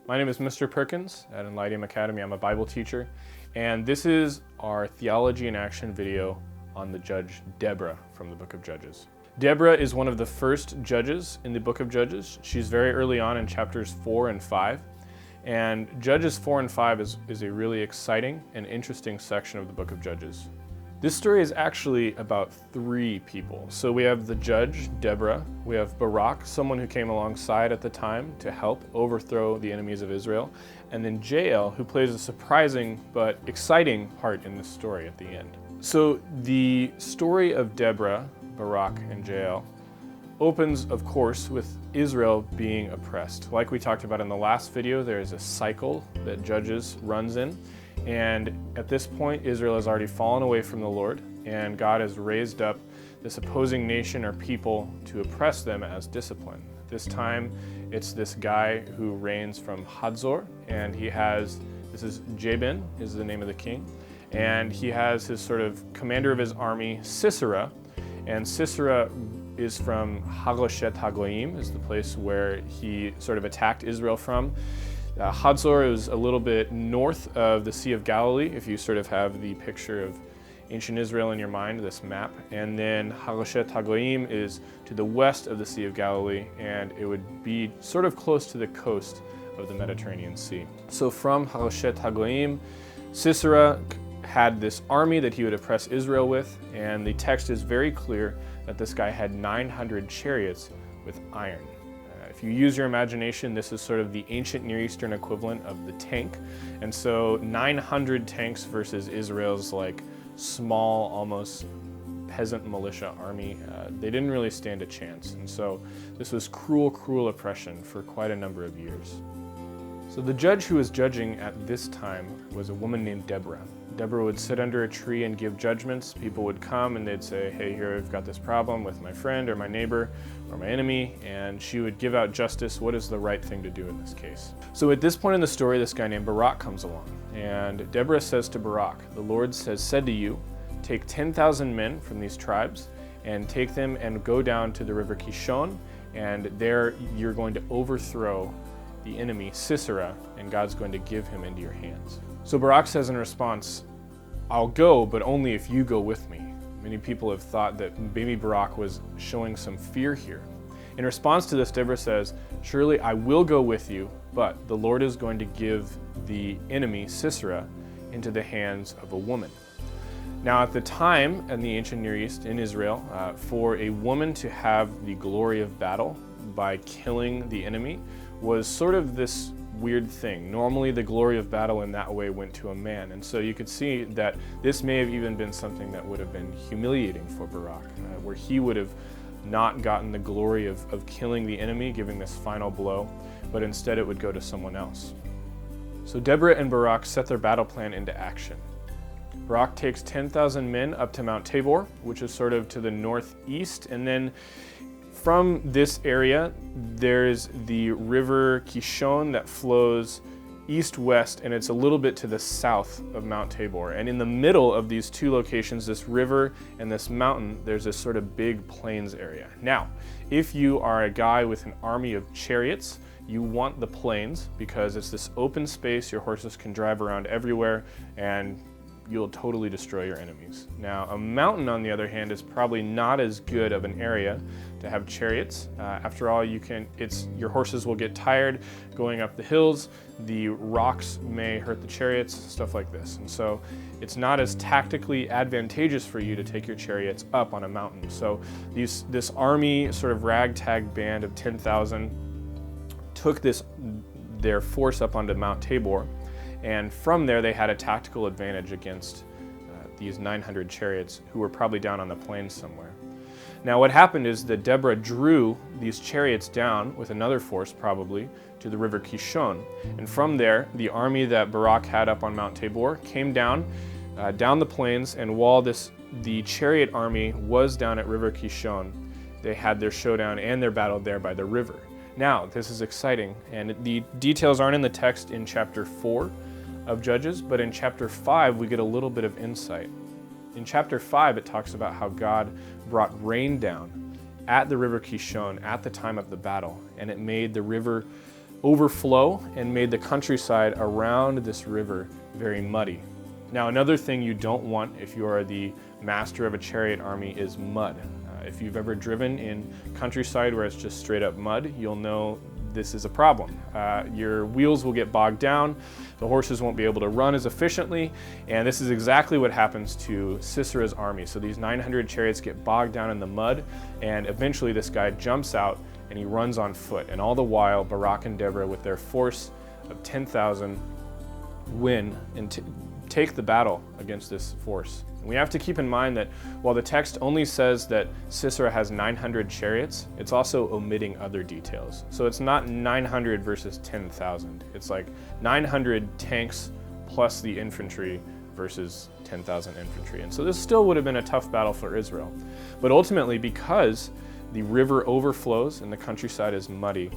My name is Mr. Perkins at Enlightium Academy. I'm a Bible teacher, and this is our Theology in Action video on the judge Deborah from the book of Judges. Deborah is one of the first judges in the book of Judges. She's very early on in chapters 4 and 5, and Judges 4 and 5 is a really exciting and interesting section of the book of Judges. This story is actually about three people. So we have the judge, Deborah, we have Barak, someone who came alongside at the time to help overthrow the enemies of Israel, and then Jael, who plays a surprising but exciting part in this story at the end. So the story of Deborah, Barak, and Jael opens, of course, with Israel being oppressed. Like we talked about in the last video, there is a cycle that Judges runs in. And at this point, Israel has already fallen away from the Lord, and God has raised up this opposing nation or people to oppress them as discipline. This time, it's this guy who reigns from Hadzor, and this is Jabin, is the name of the king, and he has his sort of commander of his army, Sisera, and Sisera is from Hagoshet Hagoyim, is the place where he sort of attacked Israel from. Hadzor is a little bit north of the Sea of Galilee, if you sort of have the picture of ancient Israel in your mind, this map. And then Hagoshet Hagoyim is to the west of the Sea of Galilee, and it would be sort of close to the coast of the Mediterranean Sea. So from Hagoshet Hagoyim, Sisera had this army that he would oppress Israel with, and the text is very clear that this guy had 900 chariots with iron. If you use your imagination, this is sort of the ancient Near Eastern equivalent of the tank. And so 900 tanks versus Israel's like small, almost peasant militia army, they didn't really stand a chance. And so this was cruel, cruel oppression for quite a number of years. So the judge who was judging at this time was a woman named Deborah. Deborah would sit under a tree and give judgments. People would come and they'd say, hey, here I've got this problem with my friend or my neighbor or my enemy, and she would give out justice. What is the right thing to do in this case? So at this point in the story, this guy named Barak comes along, and Deborah says to Barak, the Lord has said to you, take 10,000 men from these tribes and take them and go down to the river Kishon, and there you're going to overthrow the enemy, Sisera, and God's going to give him into your hands. So Barak says in response, I'll go, but only if you go with me. Many people have thought that maybe Barak was showing some fear here. In response to this, Deborah says, surely I will go with you, but the Lord is going to give the enemy, Sisera, into the hands of a woman. Now at the time in the ancient Near East, in Israel, for a woman to have the glory of battle by killing the enemy was sort of this weird thing. Normally the glory of battle in that way went to a man, and so you could see that this may have even been something that would have been humiliating for Barak, where he would have not gotten the glory of killing the enemy, giving this final blow, but instead it would go to someone else. So Deborah and Barak set their battle plan into action. Barak takes 10,000 men up to Mount Tabor, which is sort of to the northeast, and then from this area, there's the river Kishon that flows east-west, and it's a little bit to the south of Mount Tabor. And in the middle of these two locations, this river and this mountain, there's this sort of big plains area. Now, if you are a guy with an army of chariots, you want the plains because it's this open space, your horses can drive around everywhere, and you'll totally destroy your enemies. Now, a mountain, on the other hand, is probably not as good of an area to have chariots. After all, your horses will get tired going up the hills, the rocks may hurt the chariots, stuff like this. And so it's not as tactically advantageous for you to take your chariots up on a mountain. So this army, sort of ragtag band of 10,000, took their force up onto Mount Tabor, and from there they had a tactical advantage against these 900 chariots who were probably down on the plains somewhere. Now what happened is that Deborah drew these chariots down with another force probably to the river Kishon, and from there the army that Barak had up on Mount Tabor came down the plains, and while the chariot army was down at river Kishon, they had their showdown and their battle there by the river. Now this is exciting, and the details aren't in the text in chapter 4 of Judges, but in chapter 5 we get a little bit of insight. In chapter 5 it talks about how God brought rain down at the river Kishon at the time of the battle, and it made the river overflow and made the countryside around this river very muddy. Now, another thing you don't want if you are the master of a chariot army is mud. If you've ever driven in countryside where it's just straight up mud, you'll know this is a problem. Your wheels will get bogged down, the horses won't be able to run as efficiently, and this is exactly what happens to Sisera's army. So these 900 chariots get bogged down in the mud, and eventually this guy jumps out and he runs on foot. And all the while, Barak and Deborah, with their force of 10,000, win and take the battle against this force. And we have to keep in mind that while the text only says that Sisera has 900 chariots, it's also omitting other details. So it's not 900 versus 10,000. It's like 900 tanks plus the infantry versus 10,000 infantry. And so this still would have been a tough battle for Israel. But ultimately, because the river overflows and the countryside is muddy,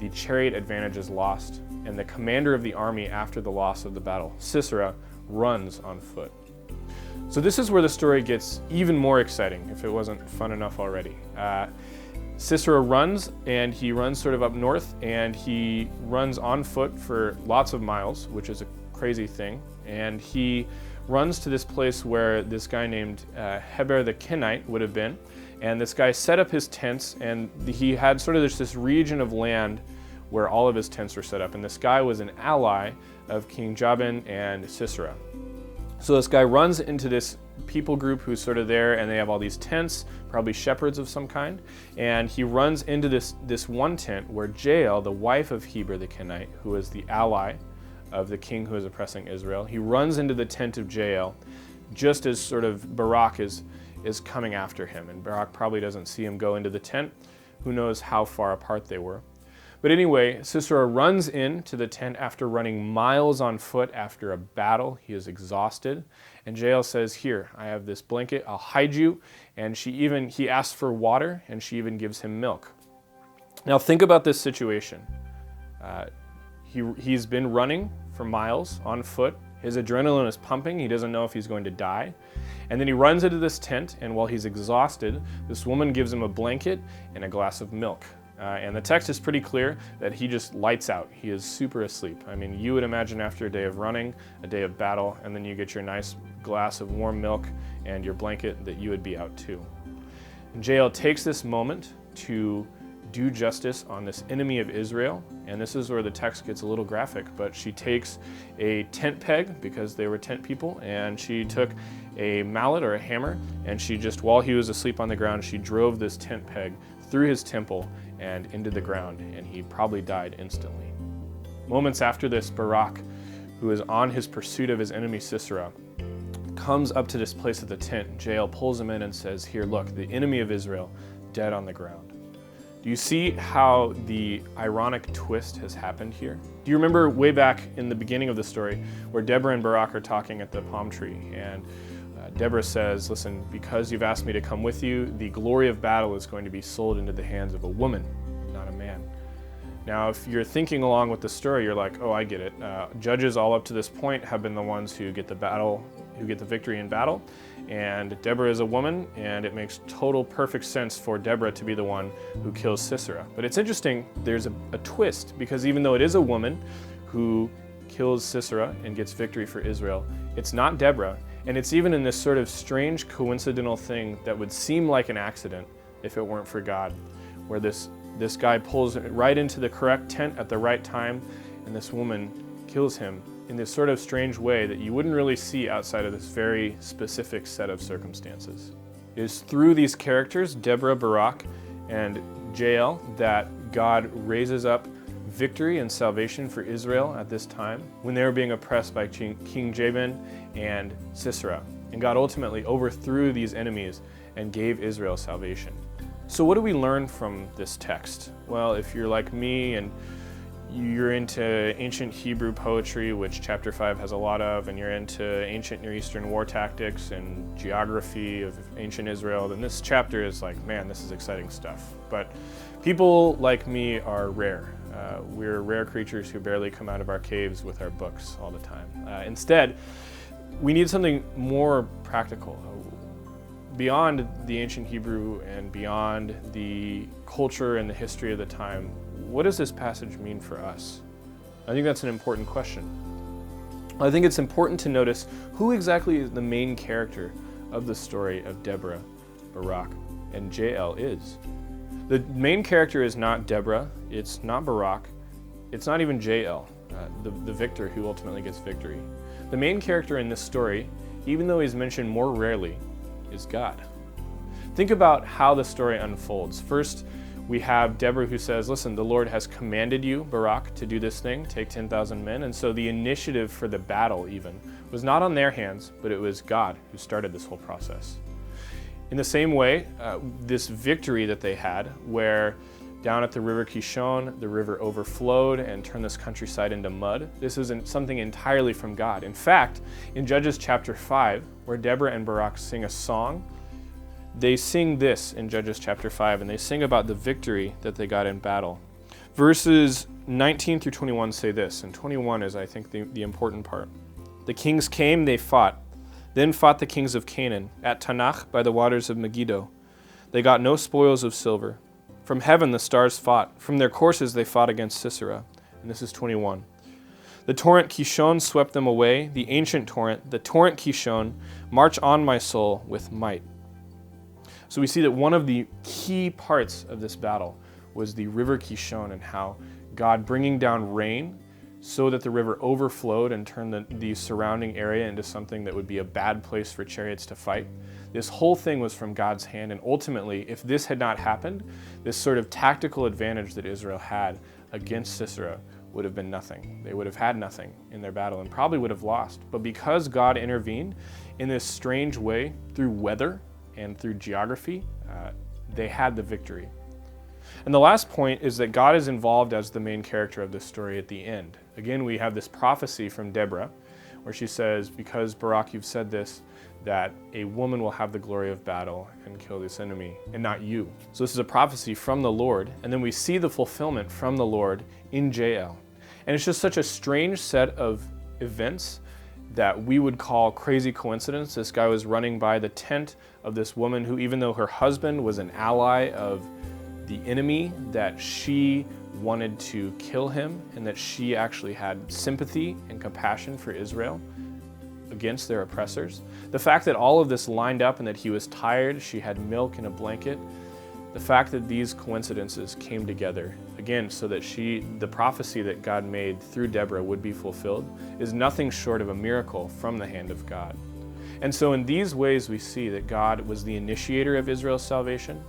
the chariot advantage is lost, and the commander of the army after the loss of the battle, Sisera, runs on foot. So this is where the story gets even more exciting, if it wasn't fun enough already. Sisera runs, and he runs sort of up north, and he runs on foot for lots of miles, which is a crazy thing. And he runs to this place where this guy named Heber the Kenite would have been. And this guy set up his tents, and he had sort of this region of land where all of his tents were set up. And this guy was an ally of King Jabin and Sisera. So this guy runs into this people group who's sort of there, and they have all these tents, probably shepherds of some kind. And he runs into this one tent where Jael, the wife of Heber the Kenite, who is the ally of the king who is oppressing Israel, he runs into the tent of Jael just as sort of Barak is coming after him. And Barak probably doesn't see him go into the tent. Who knows how far apart they were. But anyway, Sisera runs into the tent after running miles on foot after a battle. He is exhausted. And Jael says, "Here, I have this blanket, I'll hide you." And he asks for water, and she even gives him milk. Now think about this situation. He's been running for miles on foot. His adrenaline is pumping. He doesn't know if he's going to die. And then he runs into this tent, and while he's exhausted, this woman gives him a blanket and a glass of milk. And the text is pretty clear that he just lights out. He is super asleep. I mean, you would imagine after a day of running, a day of battle, and then you get your nice glass of warm milk and your blanket, that you would be out too. And Jael takes this moment to do justice on this enemy of Israel. And this is where the text gets a little graphic, but she takes a tent peg, because they were tent people, and she took a mallet or a hammer, and she just, while he was asleep on the ground, she drove this tent peg through his temple and into the ground, and he probably died instantly. Moments after this, Barak, who is on his pursuit of his enemy Sisera, comes up to this place at the tent. Jael pulls him in and says, "Here, look, the enemy of Israel, dead on the ground." Do you see how the ironic twist has happened here? Do you remember way back in the beginning of the story where Deborah and Barak are talking at the palm tree, and Deborah says, "Listen, because you've asked me to come with you, the glory of battle is going to be sold into the hands of a woman, not a man." Now, if you're thinking along with the story, you're like, "Oh, I get it. Judges all up to this point have been the ones who get the victory in battle, and Deborah is a woman, and it makes total perfect sense for Deborah to be the one who kills Sisera." But it's interesting, there's a twist, because even though it is a woman who kills Sisera and gets victory for Israel, it's not Deborah. And it's even in this sort of strange coincidental thing that would seem like an accident if it weren't for God, where this guy pulls right into the correct tent at the right time, and this woman kills him in this sort of strange way that you wouldn't really see outside of this very specific set of circumstances. It is through these characters, Deborah, Barak, and Jael, that God raises up victory and salvation for Israel at this time when they were being oppressed by King Jabin and Sisera. And God ultimately overthrew these enemies and gave Israel salvation. So what do we learn from this text? Well, if you're like me and you're into ancient Hebrew poetry, which chapter 5 has a lot of, and you're into ancient Near Eastern war tactics and geography of ancient Israel, then this chapter is like, man, this is exciting stuff. But people like me are rare. We're rare creatures who barely come out of our caves with our books all the time. Instead, we need something more practical. beyond the ancient Hebrew and beyond the culture and the history of the time, what does this passage mean for us? I think that's an important question. I think it's important to notice who exactly is the main character of the story of Deborah, Barak, and Jael is. The main character is not Deborah, it's not Barak, it's not even Jael, the victor who ultimately gets victory. The main character in this story, even though he's mentioned more rarely, is God. Think about how the story unfolds. First, we have Deborah who says, listen, the Lord has commanded you, Barak, to do this thing, take 10,000 men. And so the initiative for the battle even was not on their hands, but it was God who started this whole process. In the same way, this victory that they had, where down at the river Kishon, the river overflowed and turned this countryside into mud. This is something entirely from God. In fact, in Judges chapter 5, where Deborah and Barak sing a song, they sing this in Judges chapter 5, and they sing about the victory that they got in battle. Verses 19 through 21 say this, and 21 is, I think, the important part. The kings came, they fought. Then fought the kings of Canaan at Tanakh by the waters of Megiddo. They got no spoils of silver. From heaven the stars fought. From their courses they fought against Sisera. And this is 21. The torrent Kishon swept them away. The ancient torrent, the torrent Kishon, march on my soul with might. So we see that one of the key parts of this battle was the river Kishon and how God bringing down rain so that the river overflowed and turned the surrounding area into something that would be a bad place for chariots to fight. This whole thing was from God's hand, and ultimately, if this had not happened, this sort of tactical advantage that Israel had against Sisera would have been nothing. They would have had nothing in their battle and probably would have lost. But because God intervened in this strange way through weather and through geography, they had the victory. And the last point is that God is involved as the main character of this story at the end. Again, we have this prophecy from Deborah where she says, because Barak, you've said this, that a woman will have the glory of battle and kill this enemy, and not you. So this is a prophecy from the Lord, and then we see the fulfillment from the Lord in Jael. And it's just such a strange set of events that we would call crazy coincidence. This guy was running by the tent of this woman who, even though her husband was an ally of the enemy, that she wanted to kill him and that she actually had sympathy and compassion for Israel against their oppressors. The fact that all of this lined up and that he was tired, she had milk and a blanket, the fact that these coincidences came together, again, so that the prophecy that God made through Deborah would be fulfilled, is nothing short of a miracle from the hand of God. And so in these ways we see that God was the initiator of Israel's salvation,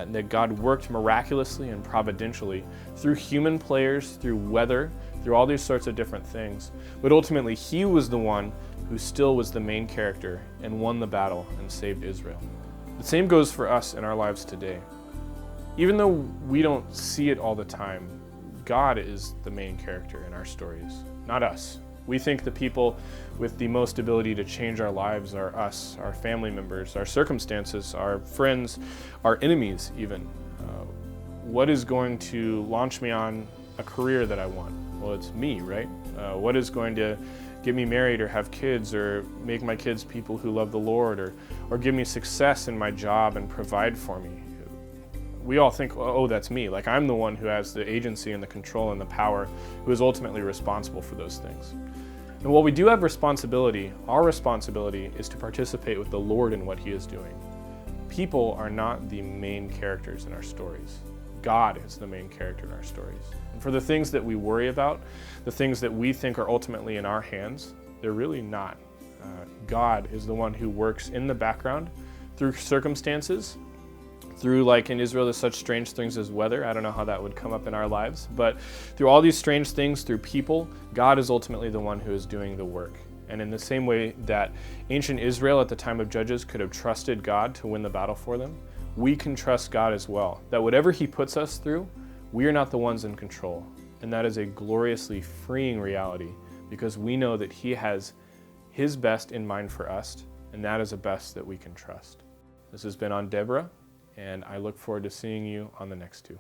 that God worked miraculously and providentially through human players, through weather, through all these sorts of different things. But ultimately, he was the one who still was the main character and won the battle and saved Israel. The same goes for us in our lives today. Even though we don't see it all the time, God is the main character in our stories, not us. We think the people with the most ability to change our lives are us, our family members, our circumstances, our friends, our enemies even. What is going to launch me on a career that I want? Well, it's me, right? What is going to get me married or have kids or make my kids people who love the Lord or give me success in my job and provide for me? We all think, oh, that's me. Like, I'm the one who has the agency and the control and the power, who is ultimately responsible for those things. And while we do have responsibility, our responsibility is to participate with the Lord in what he is doing. People are not the main characters in our stories. God is the main character in our stories. And for the things that we worry about, the things that we think are ultimately in our hands, they're really not. God is the one who works in the background through circumstances, through, like in Israel, there's such strange things as weather. I don't know how that would come up in our lives, but through all these strange things, through people, God is ultimately the one who is doing the work. And in the same way that ancient Israel at the time of Judges could have trusted God to win the battle for them, we can trust God as well. That whatever he puts us through, we are not the ones in control. And that is a gloriously freeing reality because we know that he has his best in mind for us, and that is a best that we can trust. This has been on Deborah, and I look forward to seeing you on the next two.